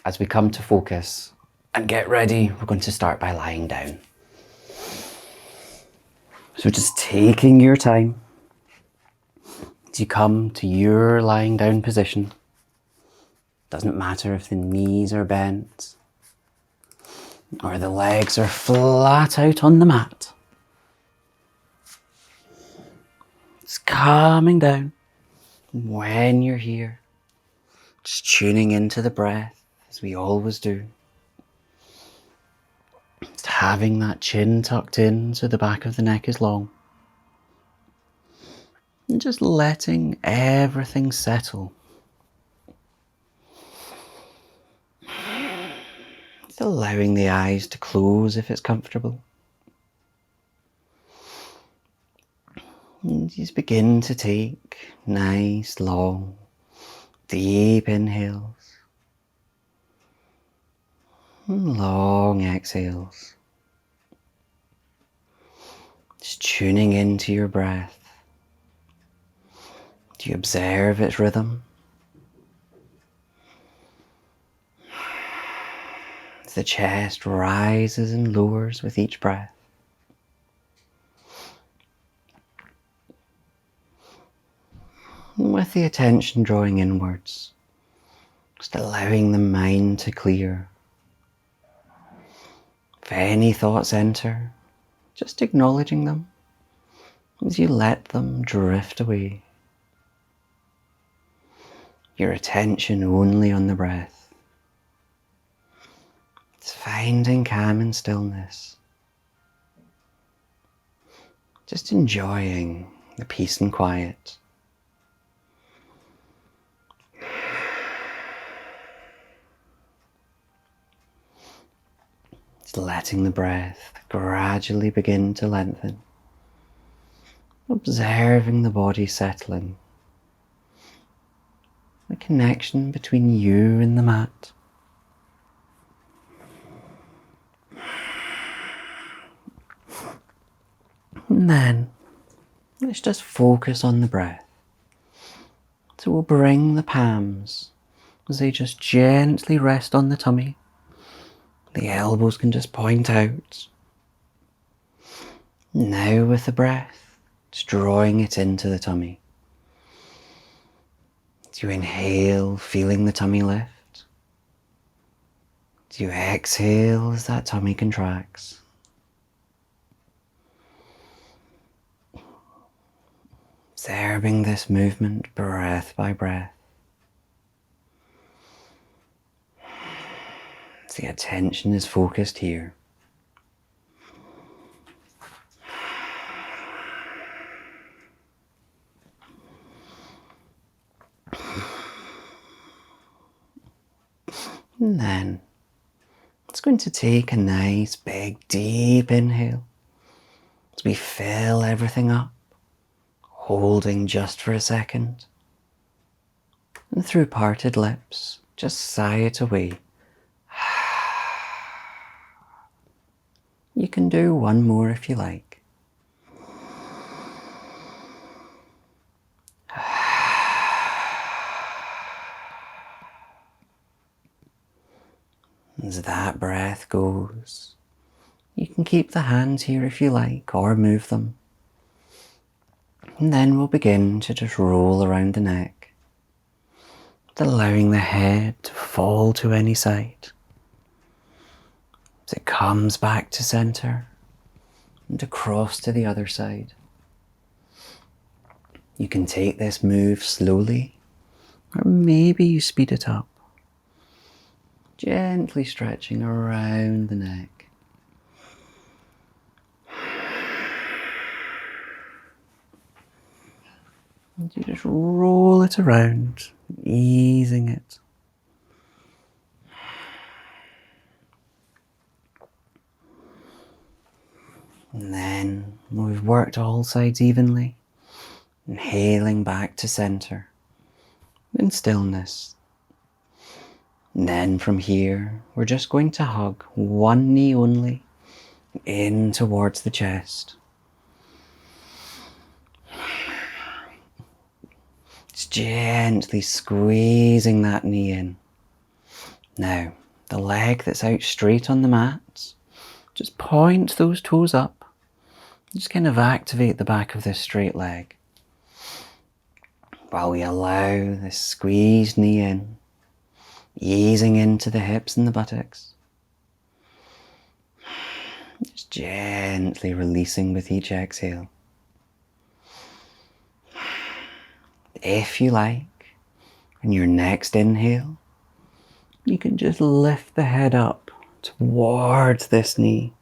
as we come to focus and get ready, we're going to start by lying down. So just taking your time as you come to your lying down position. Doesn't matter if the knees are bent or the legs are flat out on the mat. It's calming down when you're here. Just tuning into the breath as we always do. Just having that chin tucked in so the back of the neck is long. And just letting everything settle. Just allowing the eyes to close if it's comfortable. And just begin to take nice, long, deep inhales. And long exhales. Just tuning into your breath. Do you observe its rhythm? As the chest rises and lowers with each breath. And with the attention drawing inwards, just allowing the mind to clear. If any thoughts enter, just acknowledging them as you let them drift away. Your attention only on the breath. It's finding calm and stillness. Just enjoying the peace and quiet. Just letting the breath gradually begin to lengthen. Observing the body settling. The connection between you and the mat. And then, let's just focus on the breath. So we'll bring the palms as they just gently rest on the tummy. The elbows can just point out. Now with the breath, just drawing it into the tummy. Do you inhale, feeling the tummy lift? Do you exhale as that tummy contracts? Observing this movement breath by breath. As the attention is focused here. And then it's going to take a nice big deep inhale as we fill everything up, holding just for a second. And through parted lips, just sigh it away. You can do one more if you like. As that breath goes, you can keep the hands here if you like, or move them. And then we'll begin to just roll around the neck, allowing the head to fall to any side. As it comes back to center and across to the other side. You can take this move slowly, or maybe you speed it up. Gently stretching around the neck. And you just roll it around, easing it. And then, when we've worked all sides evenly, inhaling back to center, in stillness. And then from here, we're just going to hug one knee only in towards the chest. Just gently squeezing that knee in, Now, the leg that's out straight on the mat, just point those toes up. Just kind of activate the back of this straight leg while we allow this squeezed knee in, easing into the hips and the buttocks. Just gently releasing with each exhale. If you like, in your next inhale, you can just lift the head up towards this knee,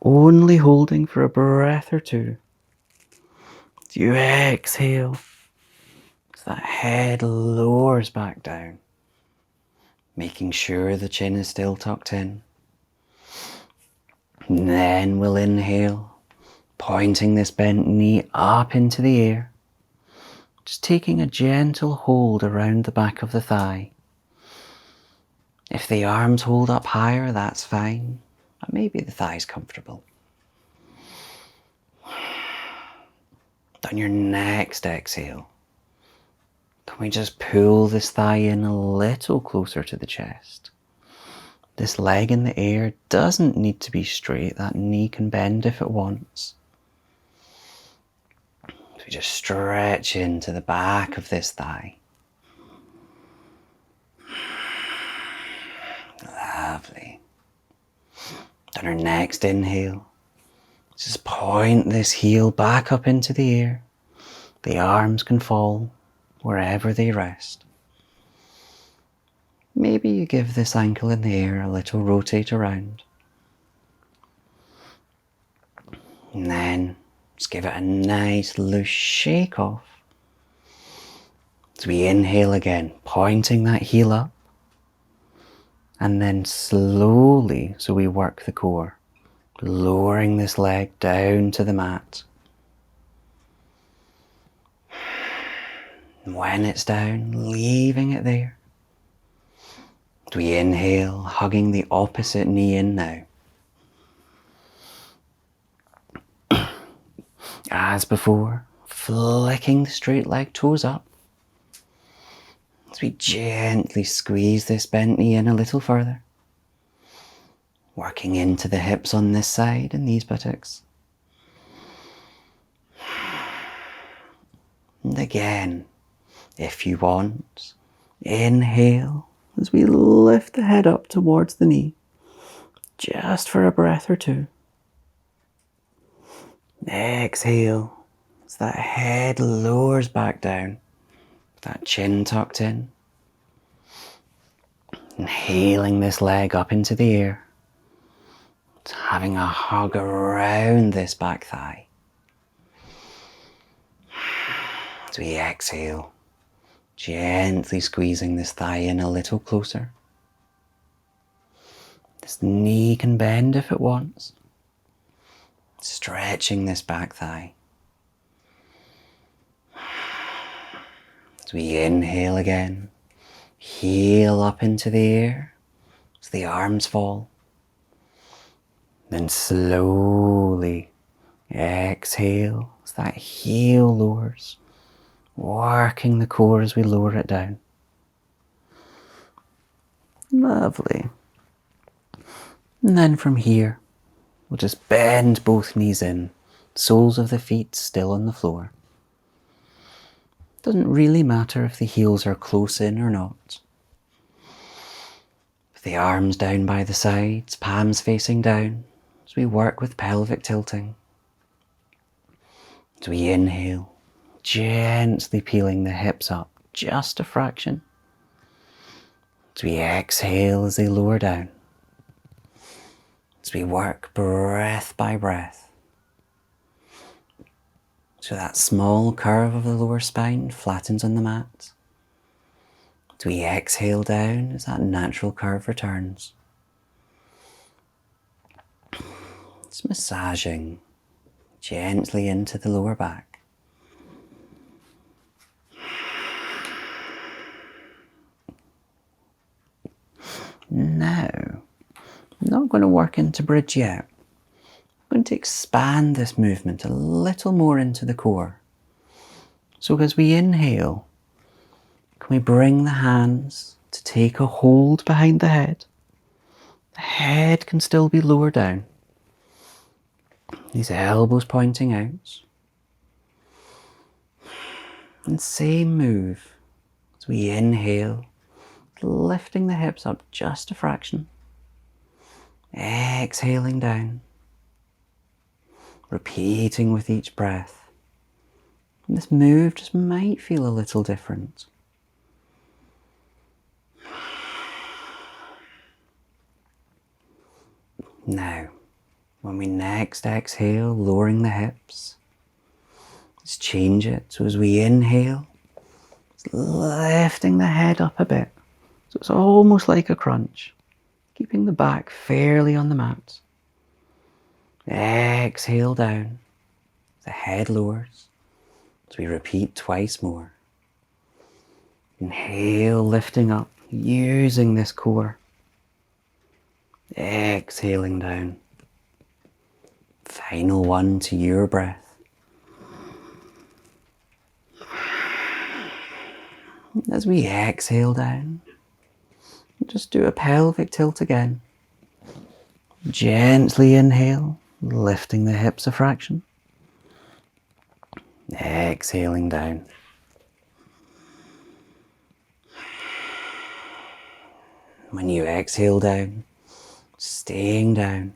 only holding for a breath or two. As you exhale, as that head lowers back down, making sure the chin is still tucked in. And then we'll inhale, pointing this bent knee up into the air, just taking a gentle hold around the back of the thigh. If the arms hold up higher, that's fine, but maybe the thigh's comfortable. On your next exhale, can we just pull this thigh in a little closer to the chest? This leg in the air doesn't need to be straight. That knee can bend if it wants. So we just stretch into the back of this thigh. Lovely. On our next inhale, just point this heel back up into the air. The arms can fall wherever they rest. Maybe you give this ankle in the air a little rotate around. And then just give it a nice loose shake off. As we inhale again, pointing that heel up. And then slowly, so we work the core, lowering this leg down to the mat. And when it's down, leaving it there. As we inhale, hugging the opposite knee in now. As before, flicking the straight leg toes up. As we gently squeeze this bent knee in a little further. Working into the hips on this side and these buttocks. And again, if you want, inhale as we lift the head up towards the knee, just for a breath or two. Exhale as that head lowers back down, that chin tucked in. Inhaling this leg up into the air, having a hug around this back thigh. As we exhale, gently squeezing this thigh in a little closer. This knee can bend if it wants. Stretching this back thigh. As we inhale again, heel up into the air as the arms fall. Then slowly exhale as that heel lowers, working the core as we lower it down. Lovely. And then from here, we'll just bend both knees in, soles of the feet still on the floor. Doesn't really matter if the heels are close in or not. With the arms down by the sides, palms facing down, as we work with pelvic tilting. As we inhale, gently peeling the hips up just a fraction. As we exhale as they lower down. As we work breath by breath. So that small curve of the lower spine flattens on the mat. As we exhale down as that natural curve returns. Just massaging gently into the lower back. Now, I'm not going to work into bridge yet. I'm going to expand this movement a little more into the core. So as we inhale, can we bring the hands to take a hold behind the head. The head can still be lower down. These elbows pointing out. And same move as we inhale, lifting the hips up just a fraction. Exhaling down. Repeating with each breath. And this move just might feel a little different. Now, when we next exhale, lowering the hips, let's change it. So as we inhale, it's lifting the head up a bit. So it's almost like a crunch, keeping the back fairly on the mat. Exhale down, the head lowers. So we repeat twice more. Inhale, lifting up, using this core. Exhaling down. Final one to your breath. As we exhale down, just do a pelvic tilt again. Gently inhale, lifting the hips a fraction. Exhaling down. When you exhale down, staying down,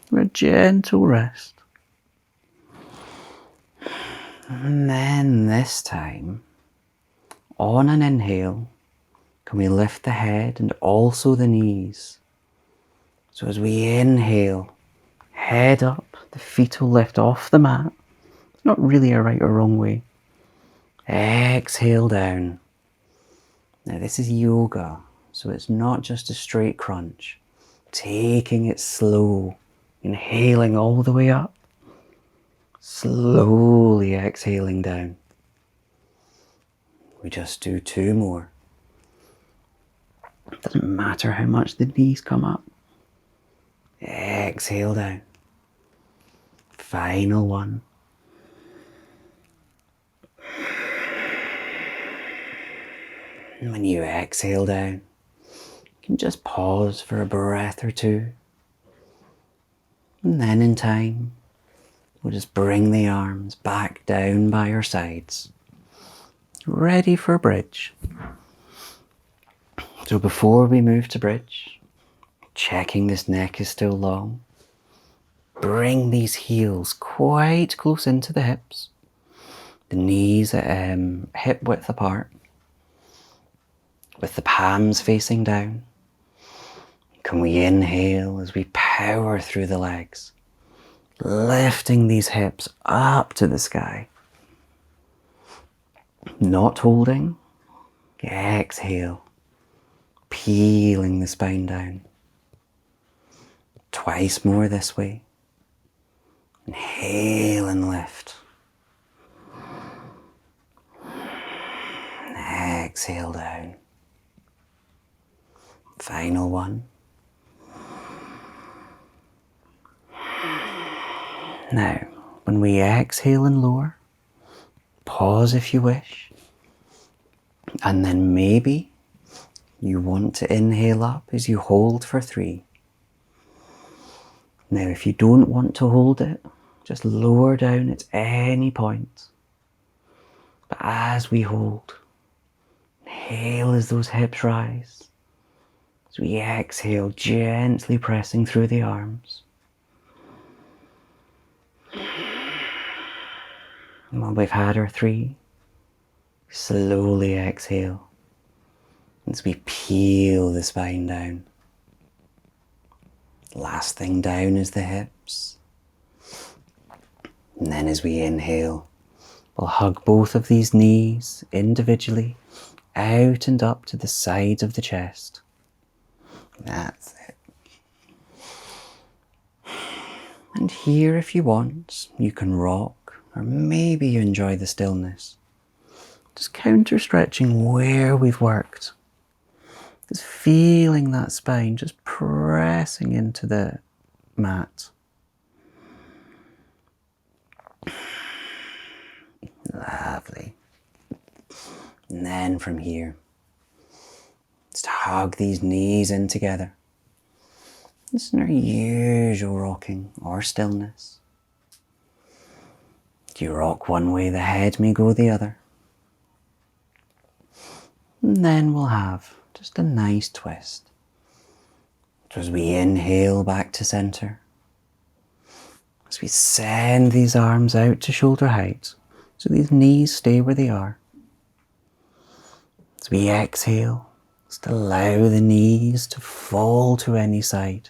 for a gentle rest. And then this time, on an inhale, can we lift the head and also the knees? So as we inhale, head up, the feet will lift off the mat. It's not really a right or wrong way. Exhale down. Now this is yoga, so it's not just a straight crunch. Taking it slow, inhaling all the way up, slowly exhaling down. We just do 2 more. It doesn't matter how much the knees come up. Exhale down. Final one. And when you exhale down, you can just pause for a breath or 2. And then in time, we'll just bring the arms back down by your sides. Ready for bridge. So before we move to bridge, checking this neck is still long, bring these heels quite close into the hips. The knees at hip width apart, with the palms facing down. Can we inhale as we power through the legs, lifting these hips up to the sky. Not holding. Exhale, peeling the spine down. Twice more this way. Inhale and lift. Exhale down. Final one. Now, when we exhale and lower, pause if you wish, and then maybe you want to inhale up as you hold for 3. Now, if you don't want to hold it, just lower down at any point. But as we hold, inhale as those hips rise. As we exhale, gently pressing through the arms. And when we've had our 3, slowly exhale as we peel the spine down. Last thing down is the hips. And then as we inhale, we'll hug both of these knees individually out and up to the sides of the chest. That's it. And here, if you want, you can rock, or maybe you enjoy the stillness. Just counter stretching where we've worked. Just feeling that spine just pressing into the mat. Lovely. And then from here, just hug these knees in together. This is our usual rocking or stillness. If you rock one way, the head may go the other. And then we'll have just a nice twist. So as we inhale back to center, as we send these arms out to shoulder height, so these knees stay where they are. As we exhale, just allow the knees to fall to any side,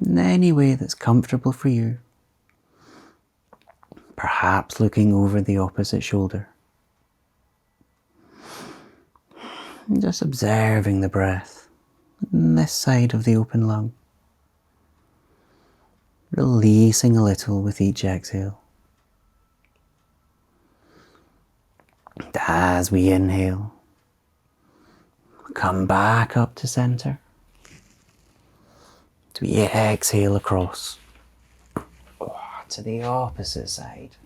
in any way that's comfortable for you. Perhaps looking over the opposite shoulder. And just observing the breath on this side of the open lung. Releasing a little with each exhale. And as we inhale, come back up to center. As we exhale across to the opposite side.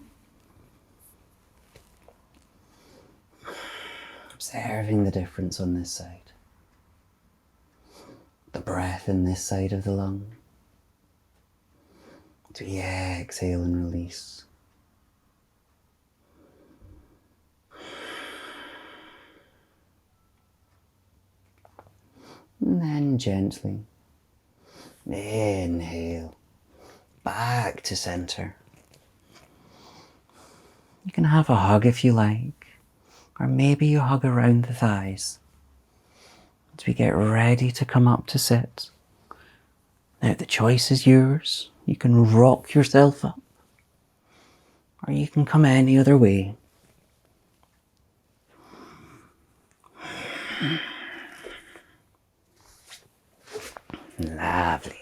Observing the difference on this side. The breath in this side of the lung. As we exhale and release. And then gently inhale back to center. You can have a hug if you like, or maybe you hug around the thighs as we get ready to come up to sit. Now the choice is yours. You can rock yourself up, or you can come any other way. Lovely.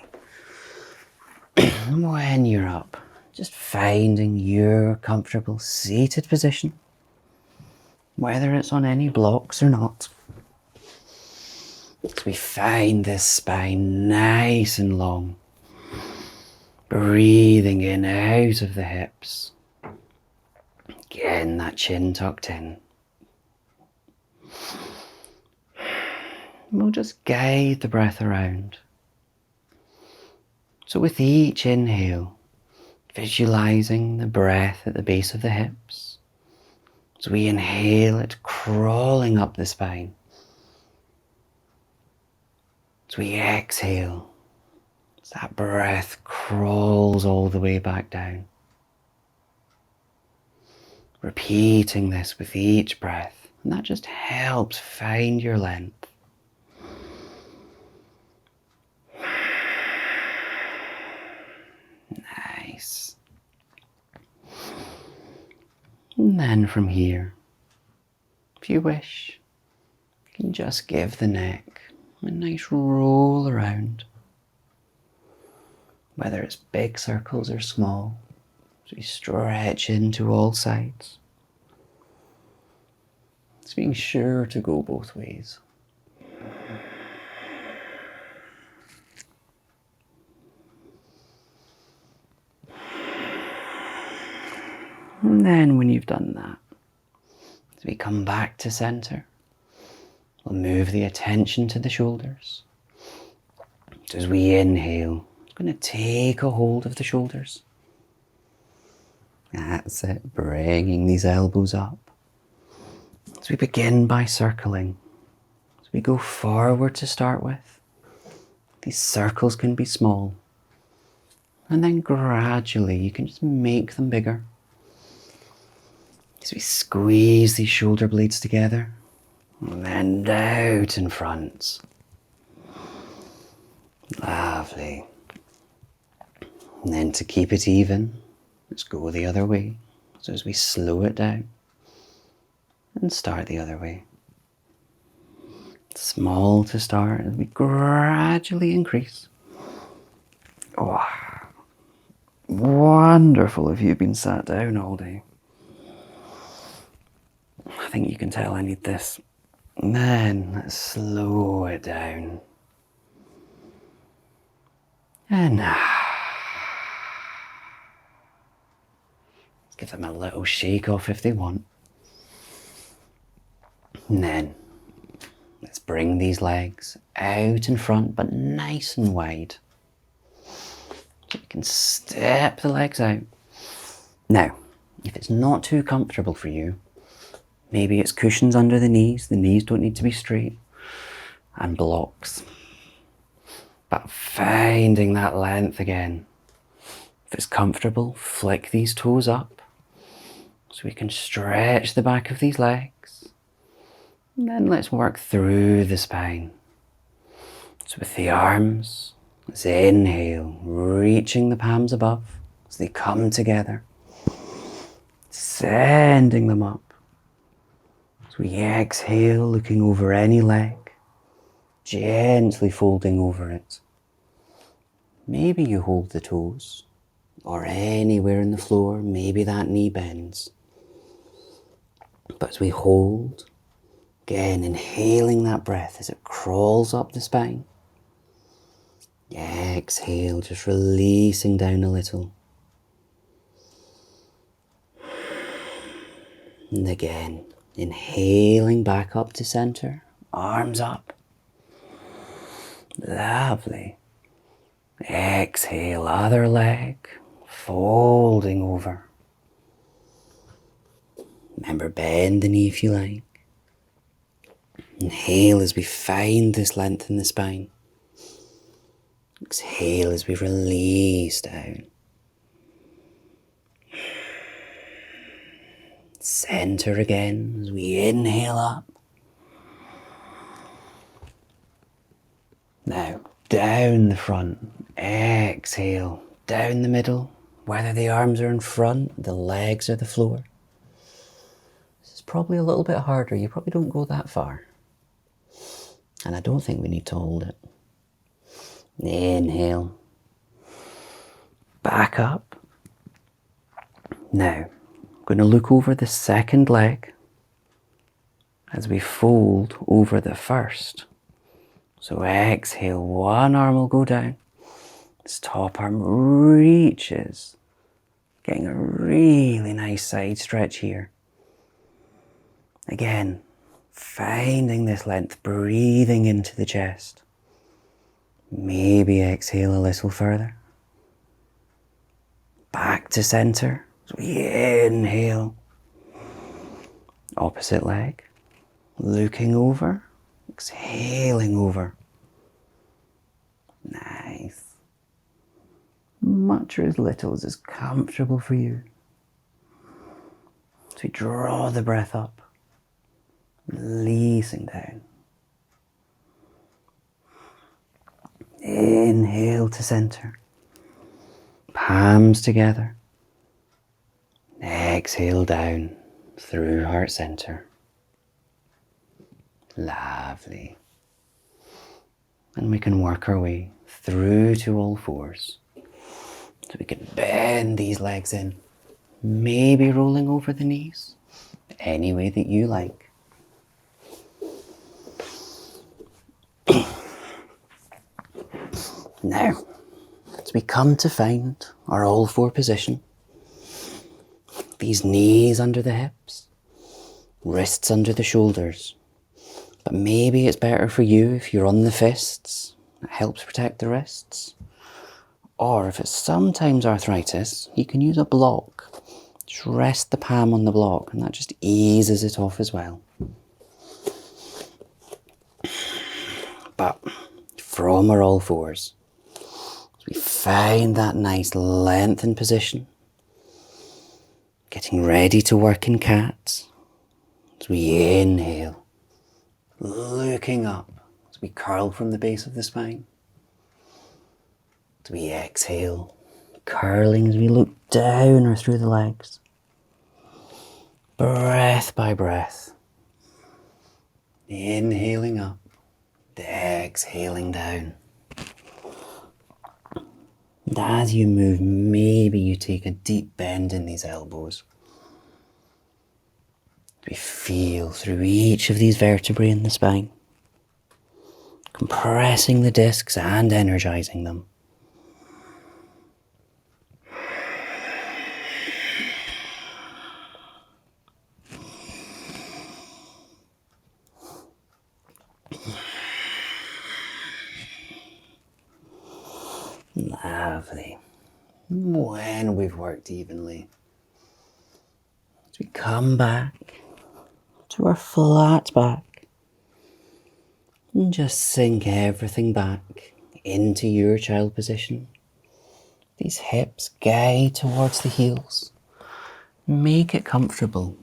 When you're up, just finding your comfortable seated position, whether it's on any blocks or not. As we find this spine nice and long, breathing in out of the hips. Again, that chin tucked in. We'll just guide the breath around. So with each inhale, visualizing the breath at the base of the hips. As we inhale it, crawling up the spine. As we exhale, as that breath crawls all the way back down. Repeating this with each breath, and that just helps find your length. Nice. And then from here, if you wish, you can just give the neck a nice roll around. Whether it's big circles or small, as we stretch into all sides. It's being sure to go both ways. And then when you've done that, as we come back to center, we'll move the attention to the shoulders. So as we inhale, I'm going to take a hold of the shoulders. That's it, bringing these elbows up. As we begin by circling, as we go forward to start with, these circles can be small. And then gradually you can just make them bigger. As we squeeze these shoulder blades together, and out in front. Lovely. And then to keep it even, let's go the other way. So as we slow it down and start the other way. Small to start as we gradually increase. Oh, wonderful if you've been sat down all day. I think you can tell I need this. And then let's slow it down. And let's give them a little shake off if they want. And then let's bring these legs out in front, but nice and wide. So you can step the legs out. Now, if it's not too comfortable for you, maybe it's cushions under the knees don't need to be straight, and blocks. But finding that length again. If it's comfortable, flick these toes up so we can stretch the back of these legs. And then let's work through the spine. So with the arms, let's inhale, reaching the palms above as they come together. Sending them up. As we exhale, looking over any leg, gently folding over it. Maybe you hold the toes, or anywhere in the floor, maybe that knee bends. But as we hold, again, inhaling that breath as it crawls up the spine. Exhale, just releasing down a little. And again, inhaling back up to center, arms up. Lovely. Exhale, other leg, folding over. Remember, bend the knee if you like. Inhale as we find this length in the spine. Exhale as we release down. Center again as we inhale up. Now, down the front. Exhale, down the middle. Whether the arms are in front, the legs are the floor. This is probably a little bit harder. You probably don't go that far. And I don't think we need to hold it. Inhale. Back up. Now, I'm going to look over the second leg as we fold over the first. So exhale, one arm will go down. This top arm reaches. Getting a really nice side stretch here. Again, finding this length, breathing into the chest. Maybe exhale a little further. Back to center. So we inhale. Opposite leg. Looking over. Exhaling over. Nice. Much or as little as is comfortable for you. So we draw the breath up. Releasing down. Inhale to center. Palms together. Exhale down through heart center. Lovely. And we can work our way through to all fours. So we can bend these legs in. Maybe rolling over the knees. Any way that you like. Now, as we come to find our all four position, these knees under the hips, wrists under the shoulders, but maybe it's better for you if you're on the fists, it helps protect the wrists, or if it's sometimes arthritis, you can use a block, just rest the palm on the block and that just eases it off as well. But from our all fours, we find that nice lengthened position. Getting ready to work in cat. As we inhale, looking up as we curl from the base of the spine. As we exhale, curling as we look down or through the legs. Breath by breath. Inhaling up, exhaling down. And as you move, maybe you take a deep bend in these elbows. We feel through each of these vertebrae in the spine, compressing the discs and energizing them. Lovely. When we've worked evenly, as we come back to our flat back and just sink everything back into your child position. These hips guide towards the heels. Make it comfortable.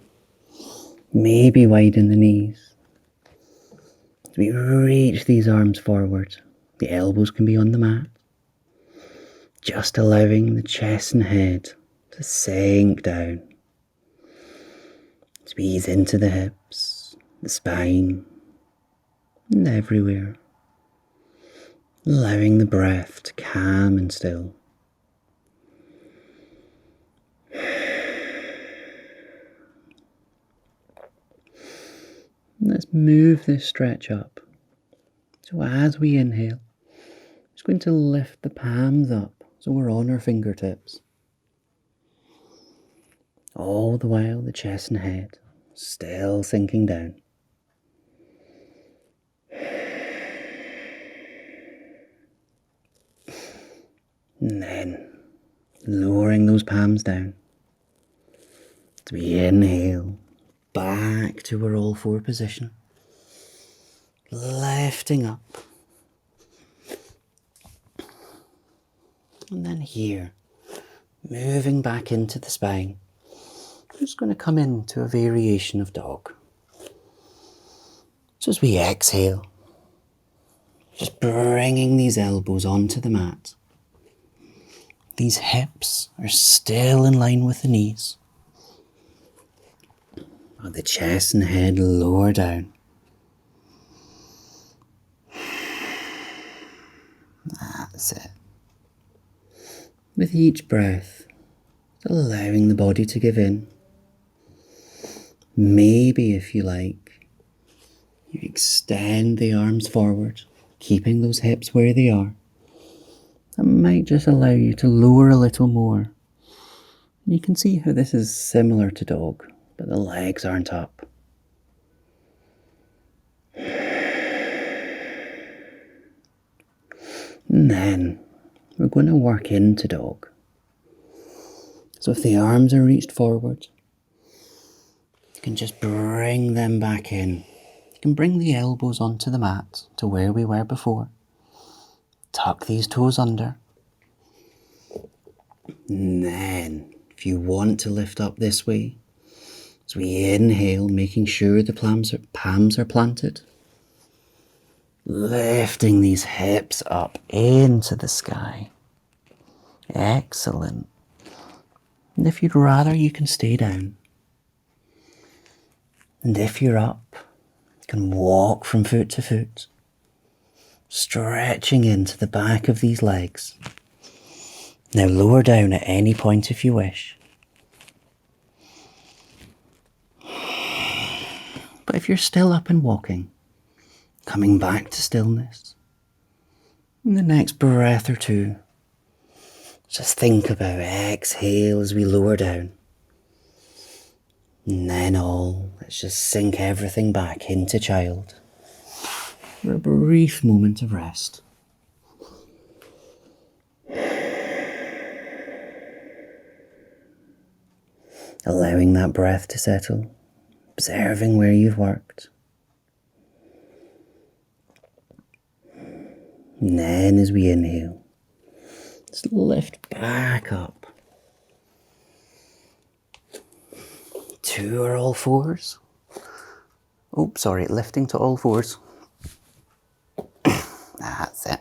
Maybe widen the knees. As we reach these arms forward, the elbows can be on the mat. Just allowing the chest and head to sink down. Squeeze into the hips, the spine, and everywhere. Allowing the breath to calm and still. Let's move this stretch up. So as we inhale, it's going to lift the palms up so we're on our fingertips. All the while the chest and head still sinking down. And then lowering those palms down. As we inhale, back to our all four position. Lifting up. And then here, moving back into the spine. I'm just going to come into a variation of dog. So as we exhale, just bringing these elbows onto the mat. These hips are still in line with the knees. But the chest and head lower down. That's it. With each breath, allowing the body to give in. Maybe, if you like, you extend the arms forward, keeping those hips where they are. That might just allow you to lower a little more. And you can see how this is similar to dog, but the legs aren't up. And then we're going to work into dog. So if the arms are reached forward, you can just bring them back in. You can bring the elbows onto the mat to where we were before. Tuck these toes under. And then, if you want to lift up this way, as we inhale, making sure the palms are planted. Lifting these hips up into the sky. Excellent. And if you'd rather, you can stay down. And if you're up, you can walk from foot to foot, stretching into the back of these legs. Now lower down at any point if you wish. But if you're still up and walking, coming back to stillness, in the next breath or two, just think about exhale as we lower down. And then let's just sink everything back into child for a brief moment of rest. Allowing that breath to settle, observing where you've worked. And then as we inhale, just lift back up to our all fours. Lifting to all fours. That's it.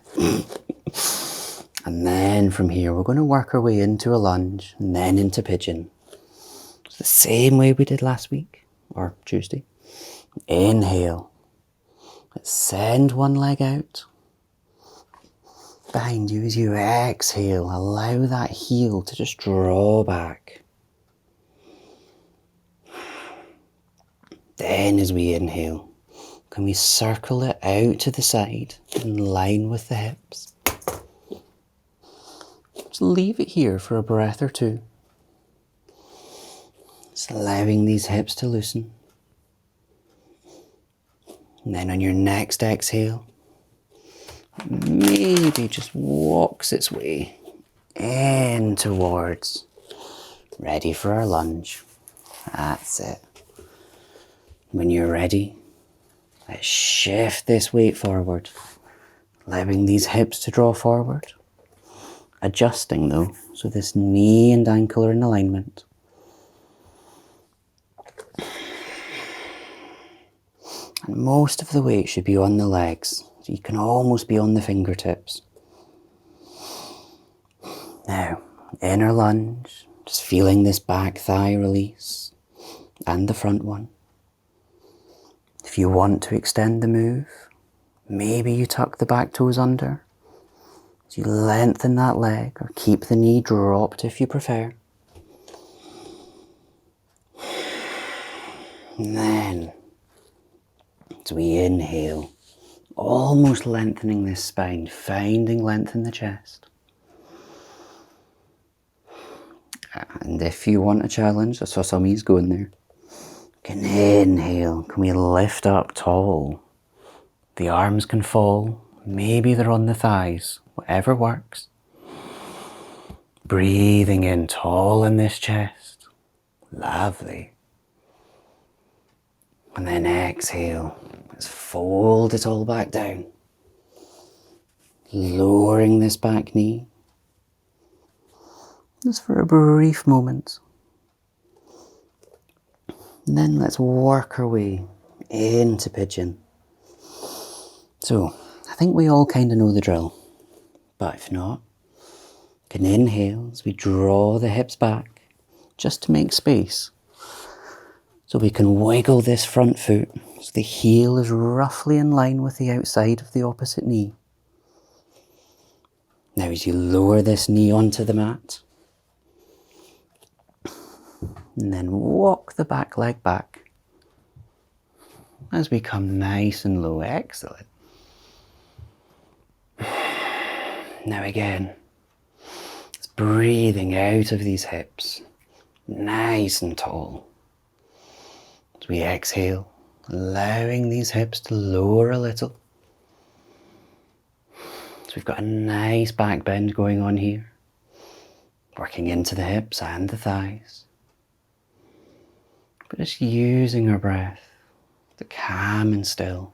And then from here, we're going to work our way into a lunge and then into pigeon. It's the same way we did last week, or Tuesday. Inhale. Let's send one leg out. Behind you as you exhale, allow that heel to just draw back. Then as we inhale, can we circle it out to the side in line with the hips? Just leave it here for a breath or two. Just allowing these hips to loosen. And then on your next exhale, maybe just walks its way in towards. Ready for our lunge. That's it. When you're ready, let's shift this weight forward, allowing these hips to draw forward. Adjusting though, so this knee and ankle are in alignment. And most of the weight should be on the legs, so you can almost be on the fingertips. Now, inner lunge, just feeling this back thigh release, and the front one. If you want to extend the move, maybe you tuck the back toes under, as you lengthen that leg, or keep the knee dropped if you prefer. And then, as we inhale, almost lengthening this spine, finding length in the chest. And if you want a challenge, I saw some ease going there. Can inhale, can we lift up tall? The arms can fall, maybe they're on the thighs, whatever works. Breathing in tall in this chest. Lovely. And then exhale. Let's fold it all back down. Lowering this back knee. Just for a brief moment. And then let's work our way into pigeon. So, I think we all kind of know the drill. But if not, can inhale as we draw the hips back, just to make space. So we can wiggle this front foot so the heel is roughly in line with the outside of the opposite knee. Now as you lower this knee onto the mat, and then walk the back leg back as we come nice and low. Excellent. Now again, it's breathing out of these hips, nice and tall. As we exhale, allowing these hips to lower a little. So we've got a nice back bend going on here, working into the hips and the thighs. But just using our breath to calm and still.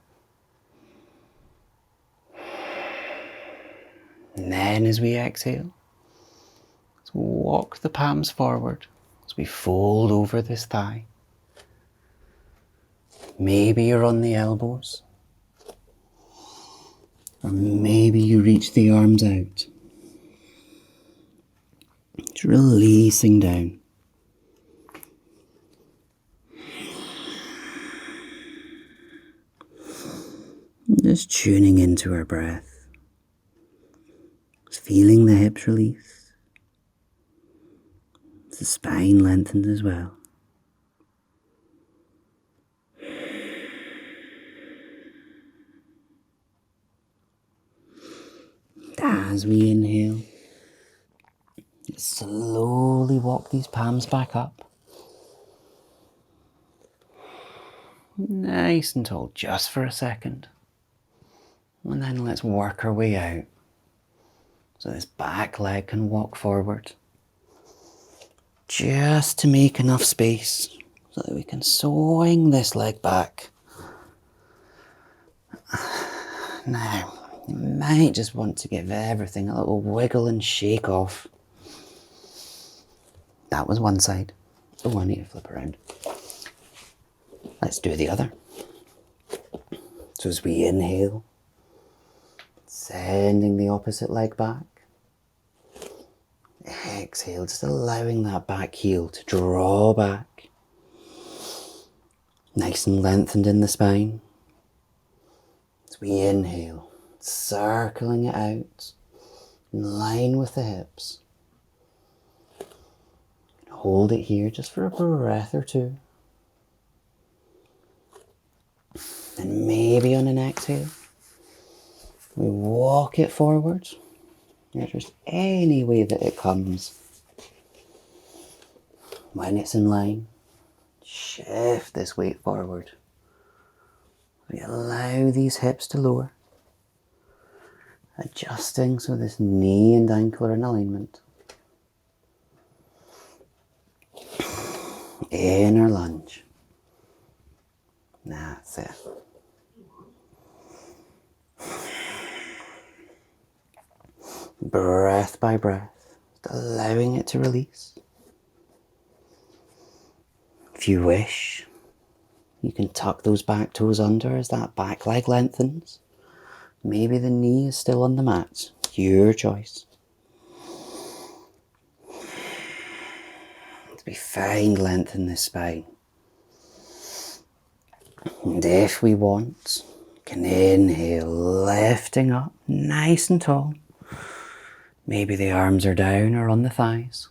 And then as we exhale, let's walk the palms forward as we fold over this thigh. Maybe you're on the elbows, or maybe you reach the arms out. Just releasing down. Just tuning into our breath. Just feeling the hips release. The spine lengthened as well. As we inhale, slowly walk these palms back up. Nice and tall, just for a second. And then let's work our way out. So this back leg can walk forward. Just to make enough space so that we can swing this leg back. Now, you might just want to give everything a little wiggle and shake off. That was one side. Oh, I need to flip around. Let's do the other. So as we inhale, sending the opposite leg back. Exhale, just allowing that back heel to draw back. Nice and lengthened in the spine. As we inhale, circling it out, in line with the hips. Hold it here just for a breath or two. And maybe on an exhale, we walk it forward. Just any way that it comes. When it's in line, shift this weight forward. We allow these hips to lower. Adjusting so this knee and ankle are in alignment. Inner lunge. That's it. Breath by breath, allowing it to release. If you wish, you can tuck those back toes under as that back leg lengthens. Maybe the knee is still on the mat. Your choice. To be fine length in the spine. And if we want, can inhale, lifting up, nice and tall. Maybe the arms are down or on the thighs.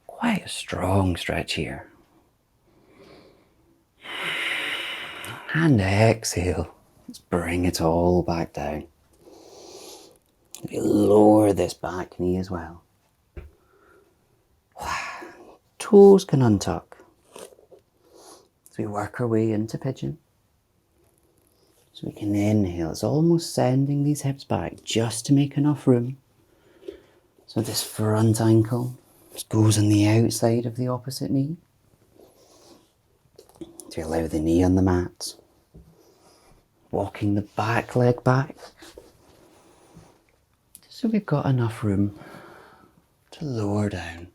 Quite a strong stretch here. And exhale. Let's bring it all back down. We lower this back knee as well. Toes can untuck. As we work our way into pigeon. So we can inhale. It's almost sending these hips back just to make enough room. So this front ankle goes on the outside of the opposite knee. To allow the knee on the mat. Walking the back leg back. Just so we've got enough room to lower down.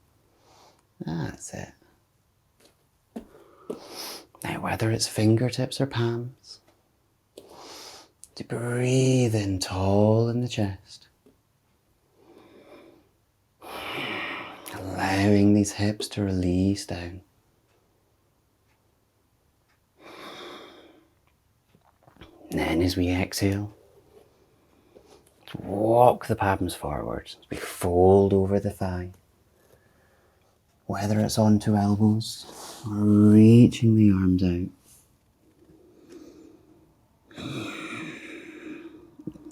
That's it. Now whether it's fingertips or palms, to breathe in tall in the chest. Allowing these hips to release down. And then as we exhale, walk the palms forward as we fold over the thigh. Whether it's onto elbows or reaching the arms out.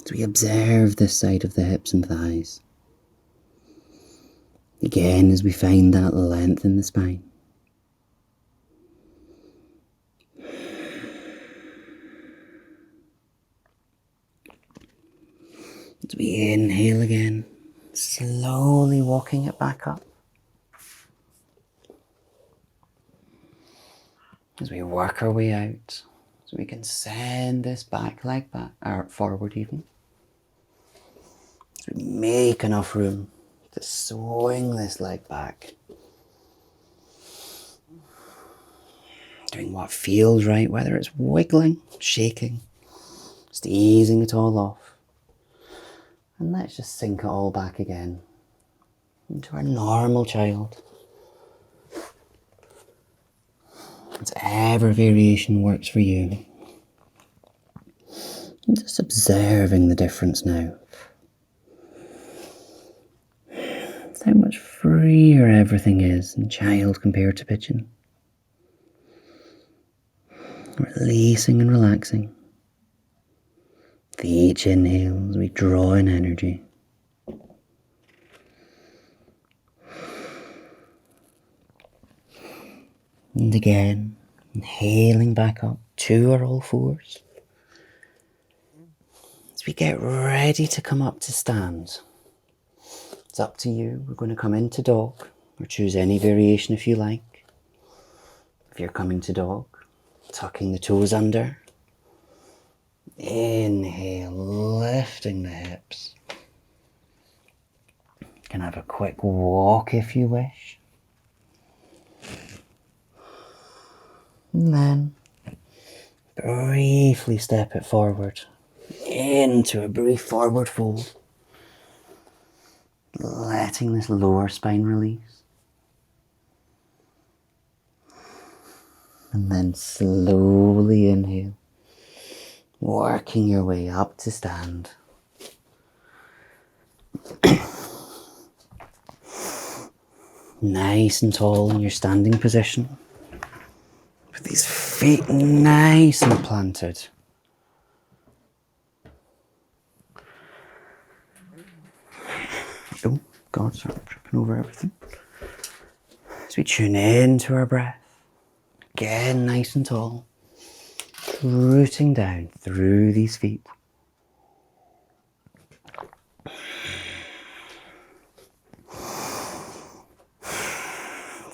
As we observe this side of the hips and thighs. Again, as we find that length in the spine. As we inhale again, slowly walking it back up. As we work our way out, so we can send this back leg back, or forward even. As we make enough room to swing this leg back. Doing what feels right, whether it's wiggling, shaking, just easing it all off. And let's just sink it all back again into our normal child. Whatever variation works for you. And just observing the difference now. It's how much freer everything is in child compared to pigeon. Releasing and relaxing. With each inhale as we draw in energy. And again, inhaling back up to our all fours. As we get ready to come up to stand. It's up to you. We're going to come into dog or choose any variation if you like. If you're coming to dog, tucking the toes under. Inhale, lifting the hips. You can have a quick walk if you wish. And then briefly step it forward into a brief forward fold. Letting this lower spine release. And then slowly inhale. Working your way up to stand. Nice and tall in your standing position. With these feet nice and planted. Oh God, sorry, I'm tripping over everything. As we tune into our breath. Again, nice and tall. Rooting down through these feet.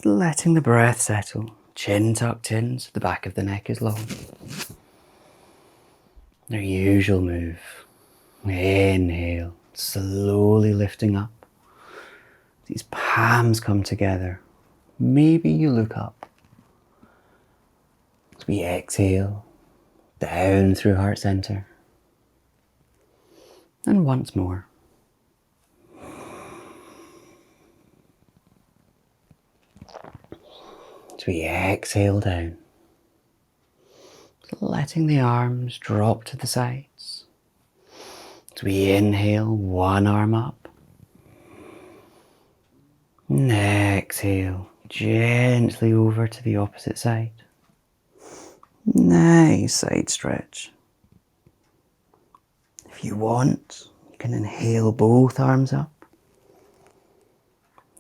Just letting the breath settle. Chin tucked in so the back of the neck is long. Our usual move. Inhale, slowly lifting up. These palms come together. Maybe you look up. As we exhale, down through heart center. And once more. As we exhale down, letting the arms drop to the sides. As we inhale, one arm up. And exhale, gently over to the opposite side. Nice side stretch. If you want, you can inhale both arms up.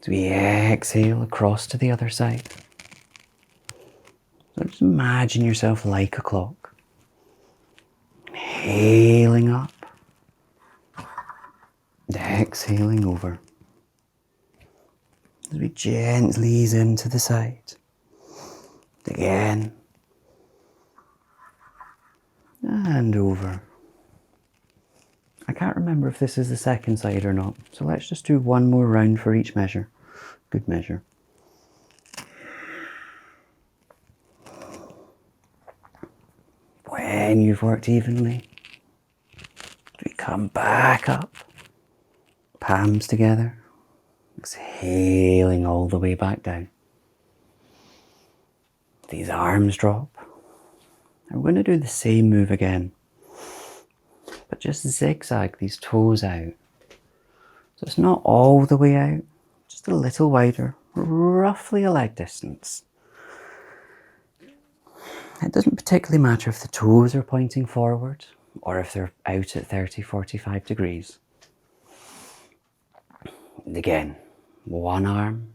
As we exhale across to the other side. So just imagine yourself like a clock. Inhaling up. And exhaling over. As we gently ease into the side. Again. And over. I can't remember if this is the second side or not, so let's just do one more round for each measure. Good measure. When you've worked evenly, we come back up, palms together, exhaling all the way back down. These arms drop. I'm going to do the same move again, but just zigzag these toes out. So it's not all the way out, just a little wider, roughly a leg distance. It doesn't particularly matter if the toes are pointing forward or if they're out at 30, 45 degrees. And again, one arm,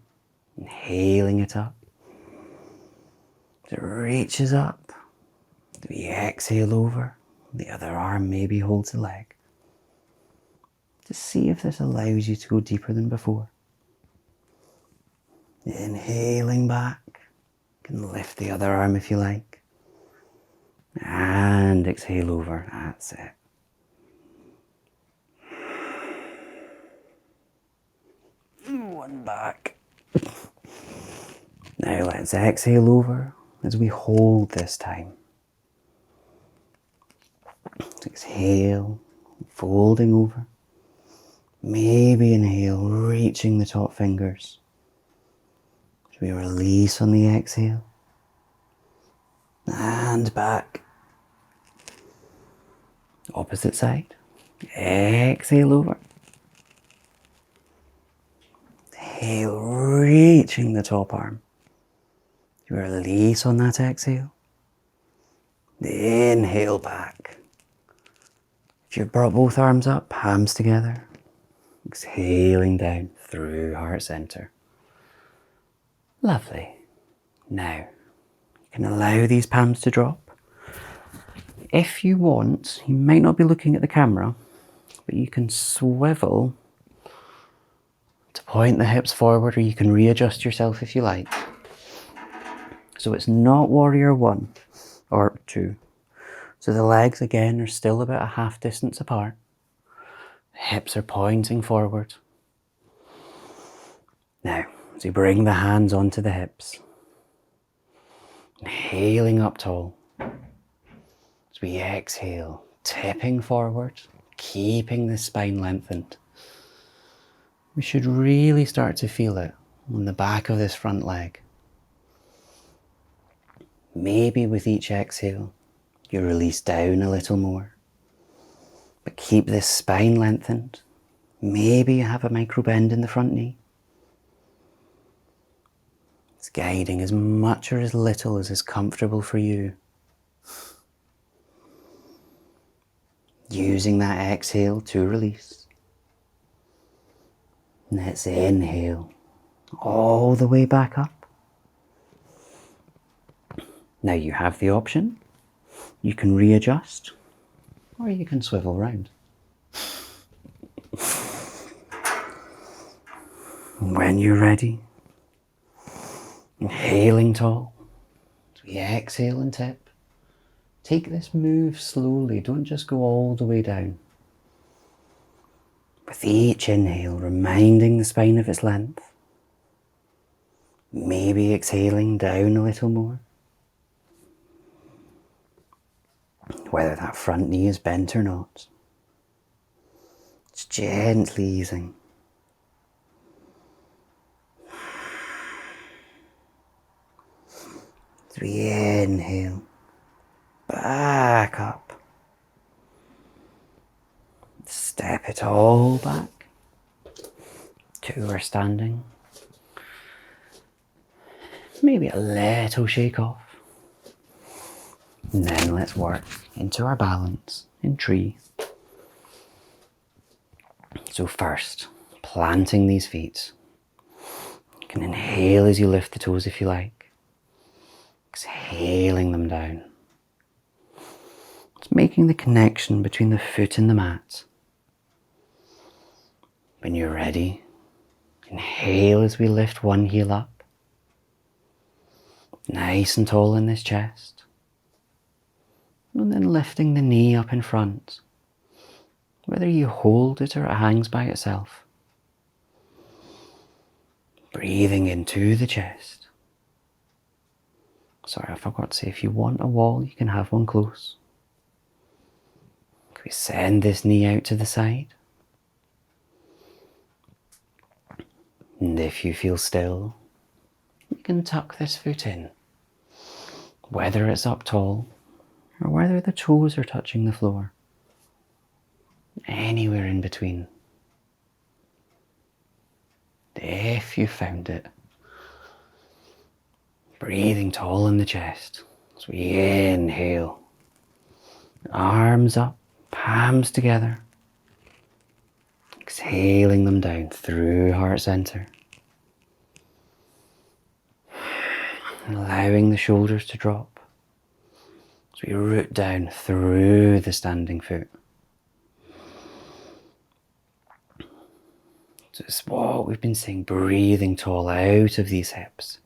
inhaling it up. It reaches up. We exhale over. The other arm maybe holds the leg. To see if this allows you to go deeper than before. Inhaling back. You can lift the other arm if you like. And exhale over. That's it. One back. Now let's exhale over as we hold this time. Exhale, folding over. Maybe inhale, reaching the top fingers. As we release on the exhale. And back. Opposite side. Exhale over. Inhale, reaching the top arm. Release on that exhale. Inhale back. If you've brought both arms up, palms together. Exhaling down through heart center. Lovely. Now, you can allow these palms to drop. If you want, you might not be looking at the camera, but you can swivel to point the hips forward, or you can readjust yourself if you like. So it's not warrior 1 or 2. So the legs again are still about a half distance apart. Hips are pointing forward. Now, as you bring the hands onto the hips, inhaling up tall. As we exhale, tipping forward, keeping the spine lengthened. We should really start to feel it on the back of this front leg. Maybe with each exhale, you release down a little more. But keep this spine lengthened. Maybe you have a micro bend in the front knee. It's guiding as much or as little as is comfortable for you. Using that exhale to release. Let's inhale all the way back up. Now you have the option. You can readjust or you can swivel round. When you're ready, Inhaling tall. As we exhale and tip. Take this move slowly. Don't just go all the way down. With each inhale, reminding the spine of its length. Maybe exhaling down a little more. Whether that front knee is bent or not. Just gently easing. As we inhale, back up. Step it all back to our standing. Maybe a little shake off. And then let's work into our balance in tree. So first, planting these feet. You can inhale as you lift the toes if you like. Exhaling them down. It's making the connection between the foot and the mat. When you're ready, inhale as we lift one heel up. Nice and tall in this chest. And then lifting the knee up in front. Whether you hold it or it hangs by itself. Breathing into the chest. Sorry, I forgot to say, if you want a wall, you can have one close. Can we send this knee out to the side? And if you feel still, you can tuck this foot in. Whether it's up tall, or whether the toes are touching the floor. Anywhere in between. If you found it. Breathing tall in the chest. As we inhale. Arms up, palms together. Exhaling them down through heart center. Allowing the shoulders to drop. As we root down through the standing foot. So it's what we've been saying, breathing tall out of these hips.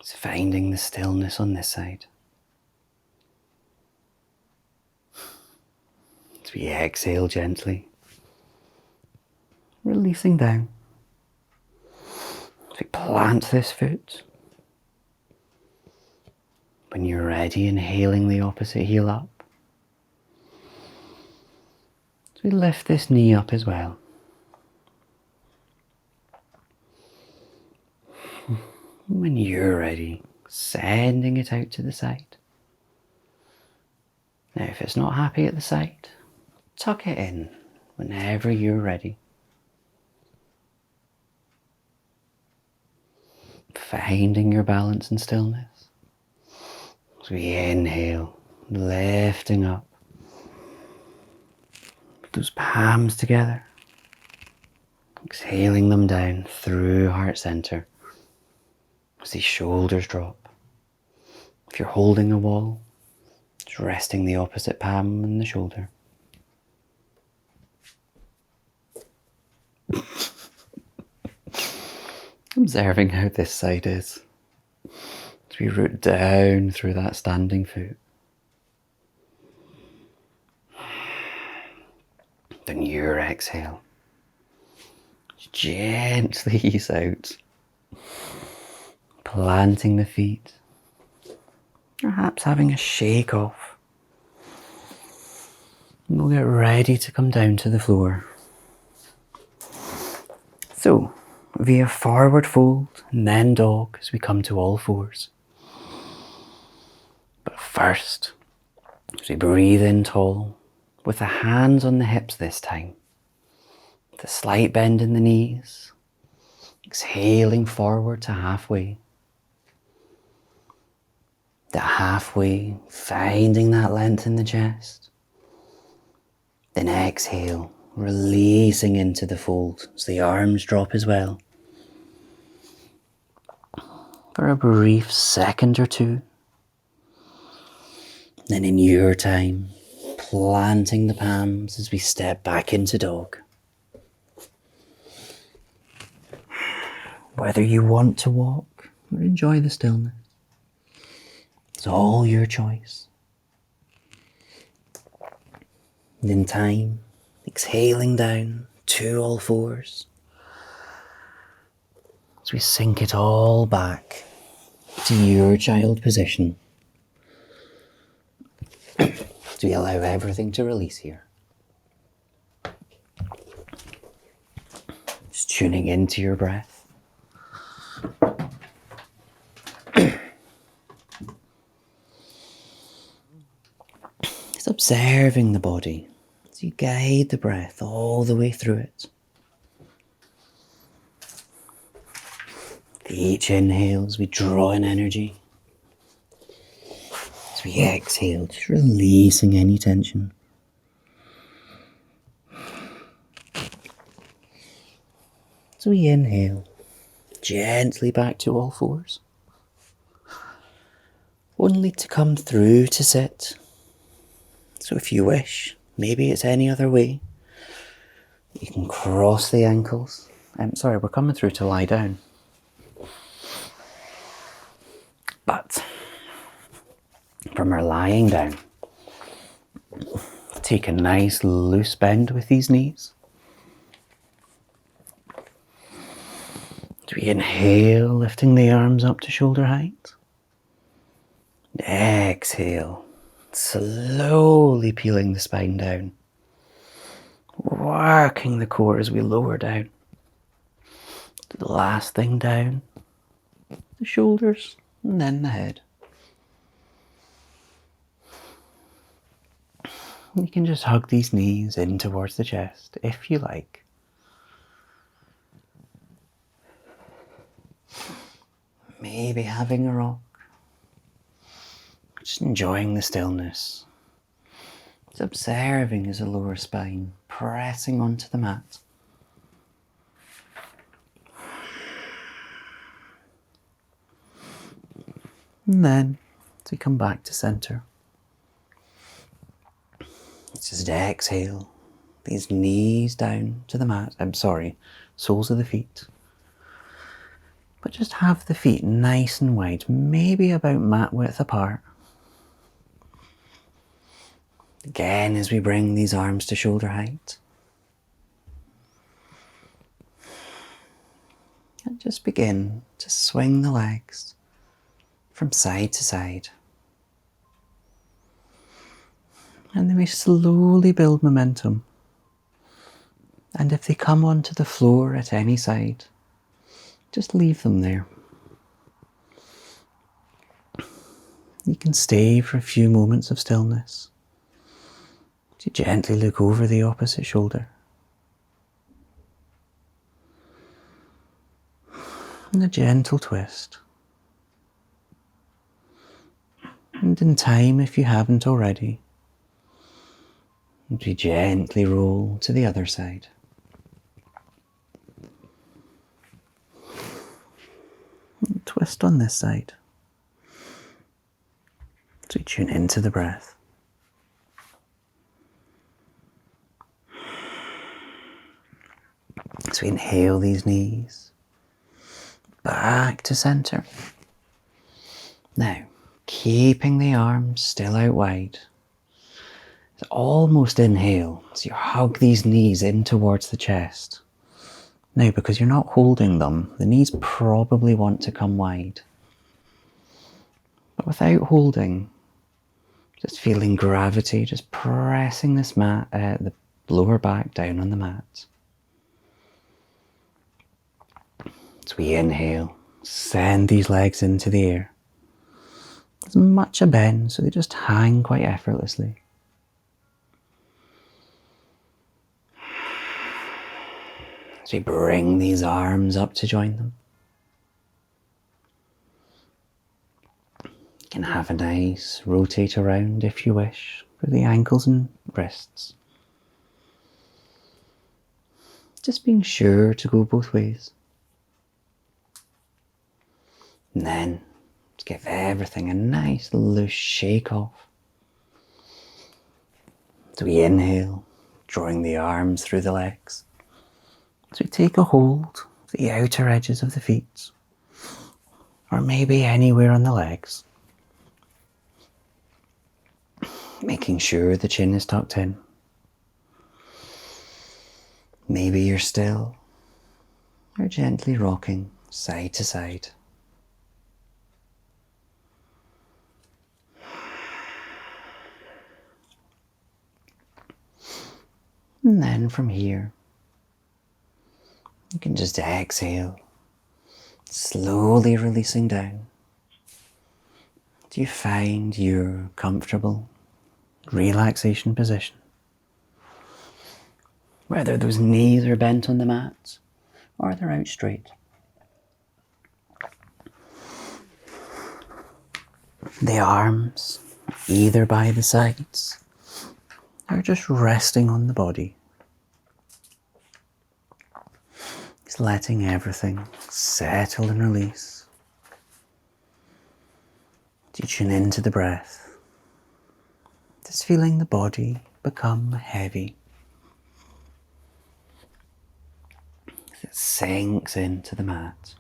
It's finding the stillness on this side. As we exhale gently, releasing down. As we plant this foot. When you're ready, inhaling the opposite heel up. As we lift this knee up as well. When you're ready, sending it out to the side. Now if it's not happy at the side, tuck it in whenever you're ready. Finding your balance and stillness. As we inhale, lifting up. Those palms together. Exhaling them down through heart center. As these shoulders drop. If you're holding a wall, just resting the opposite palm on the shoulder. Observing how this side is. As we root down through that standing foot. Then your exhale. Just gently ease out. Planting the feet. Perhaps having a shake off. And we'll get ready to come down to the floor. So, via forward fold and then dog as we come to all fours. But first, as we breathe in tall, with the hands on the hips this time, with a slight bend in the knees, exhaling forward to halfway. The halfway, finding that length in the chest. Then exhale, releasing into the fold as the arms drop as well. For a brief second or two. Then in your time, planting the palms as we step back into dog. Whether you want to walk or enjoy the stillness, it's all your choice. And in time, exhaling down to all fours, as we sink it all back to your child position, as we allow everything to release here. Just tuning into your breath. Just observing the body as you guide the breath all the way through it. Each inhale as we draw in energy. As we exhale, just releasing any tension. As we inhale, gently back to all fours. Only to come through to sit. So if you wish, maybe it's any other way. You can cross the ankles. Sorry, we're coming through to lie down. But from our lying down, take a nice loose bend with these knees. As we inhale, lifting the arms up to shoulder height. Exhale, slowly peeling the spine down. Working the core as we lower down. The last thing down, the shoulders, and then the head. You can just hug these knees in towards the chest, if you like. Maybe having a rock. Just enjoying the stillness. Just observing as the lower spine pressing onto the mat. And then, as we come back to center, just exhale, these knees down to the mat. Soles of the feet. But just have the feet nice and wide, maybe about mat width apart. Again, as we bring these arms to shoulder height. And just begin to swing the legs from side to side. And then we slowly build momentum. And if they come onto the floor at any side, just leave them there. You can stay for a few moments of stillness. To gently look over the opposite shoulder. And a gentle twist. And in time, if you haven't already, we gently roll to the other side. And twist on this side. So we tune into the breath. So we inhale these knees back to center. Now, keeping the arms still out wide. So almost inhale, so you hug these knees in towards the chest. Now, because you're not holding them, the knees probably want to come wide. But without holding, just feeling gravity, just pressing this mat, the lower back down on the mat. As we inhale, send these legs into the air. There's much a bend, so they just hang quite effortlessly. As we bring these arms up to join them. You can have a nice rotate around if you wish for the ankles and wrists. Just being sure to go both ways. And then to give everything a nice loose shake off. So we inhale, drawing the arms through the legs. So we take a hold the outer edges of the feet, or maybe anywhere on the legs. Making sure the chin is tucked in. Maybe you're still, or gently rocking side to side. And then from here, you can just exhale, slowly releasing down. Do you find your comfortable relaxation position? Whether those knees are bent on the mat or they're out straight. The arms, either by the sides, are just resting on the body. Just letting everything settle and release. Do you tune into the breath? Just feeling the body become heavy. As it sinks into the mat.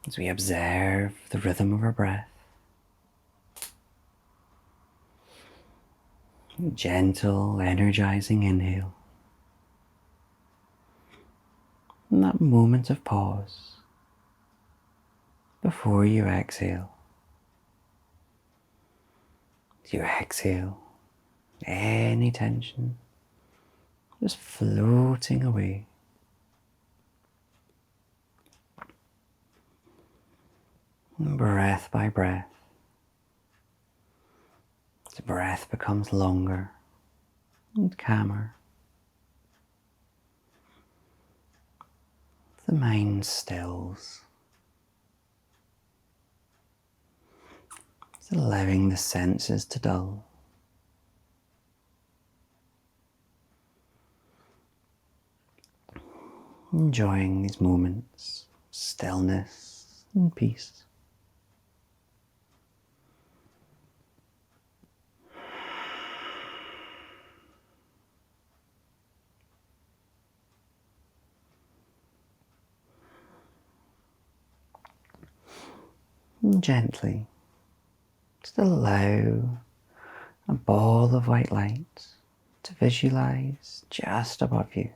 As we observe the rhythm of our breath. Gentle, energizing inhale. And that moment of pause before you exhale. As you exhale, any tension just floating away. And breath by breath, the breath becomes longer and calmer. The mind stills. It's allowing the senses to dull. Enjoying these moments, stillness and peace. And gently, just allow a ball of white light to visualize just above you.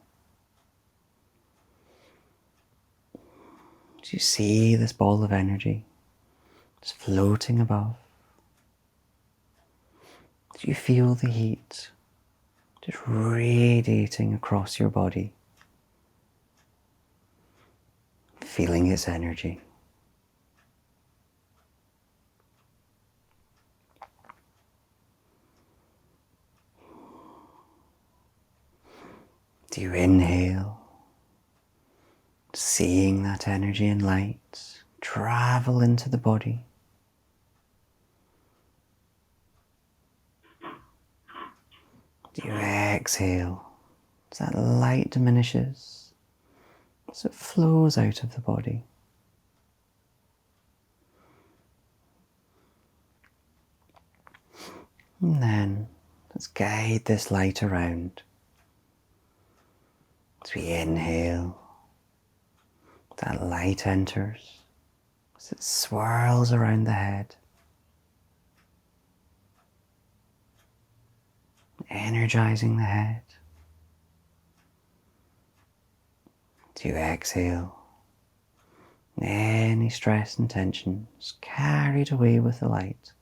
Do you see this ball of energy just floating above? Do you feel the heat just radiating across your body? Feeling its energy. Do you inhale, seeing that energy and light travel into the body? Do you exhale as that light diminishes, as it flows out of the body? And then let's guide this light around. As we inhale, that light enters as it swirls around the head, energizing the head. As you exhale, any stress and tension is carried away with the light.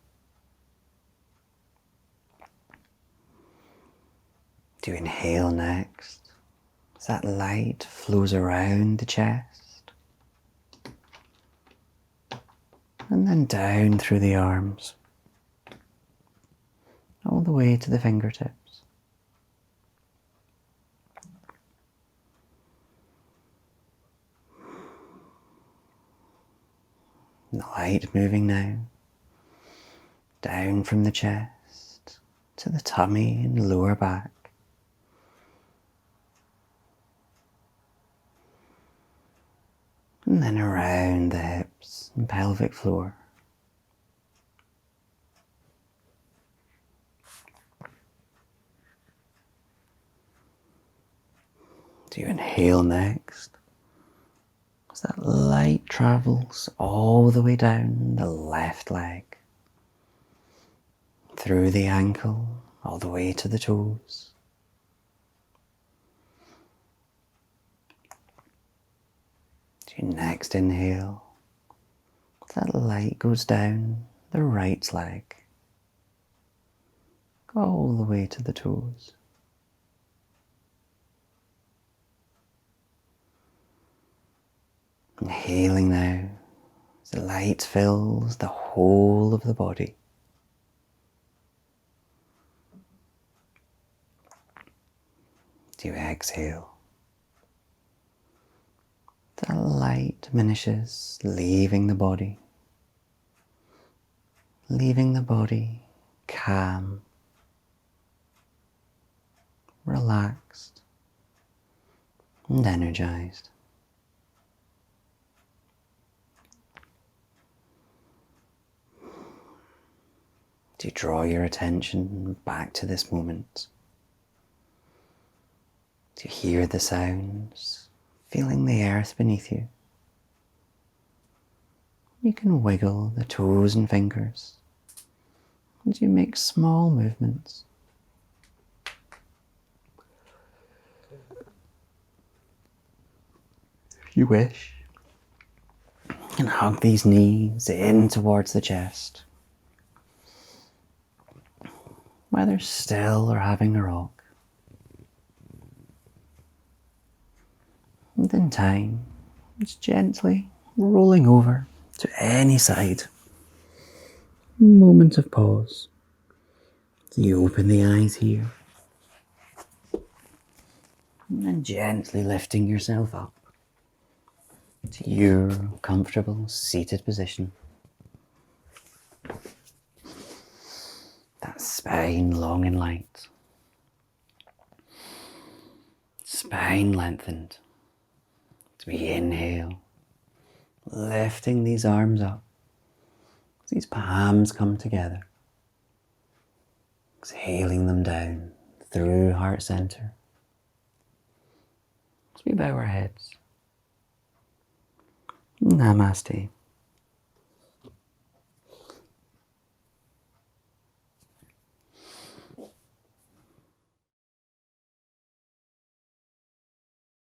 Do you inhale next? As that light flows around the chest and then down through the arms, all the way to the fingertips. And the light moving now down from the chest to the tummy and lower back. And then around the hips and pelvic floor. Do you inhale next? As that light travels all the way down the left leg, through the ankle, all the way to the toes. Do you next inhale? That light goes down the right leg, all the way to the toes. Inhaling now, as the light fills the whole of the body. Do you exhale? The light diminishes, leaving the body calm, relaxed, and energized. Do you draw your attention back to this moment? Do you hear the sounds, feeling the earth beneath you? You can wiggle the toes and fingers as you make small movements. If you wish, you can hug these knees in towards the chest, whether still or having a rock. And in time, it's gently rolling over to any side. Moment of pause. You open the eyes here, and then gently lifting yourself up to your comfortable seated position. That spine long and light. Spine lengthened. As we inhale, lifting these arms up. As these palms come together. Exhaling them down through heart center. As we bow our heads. Namaste.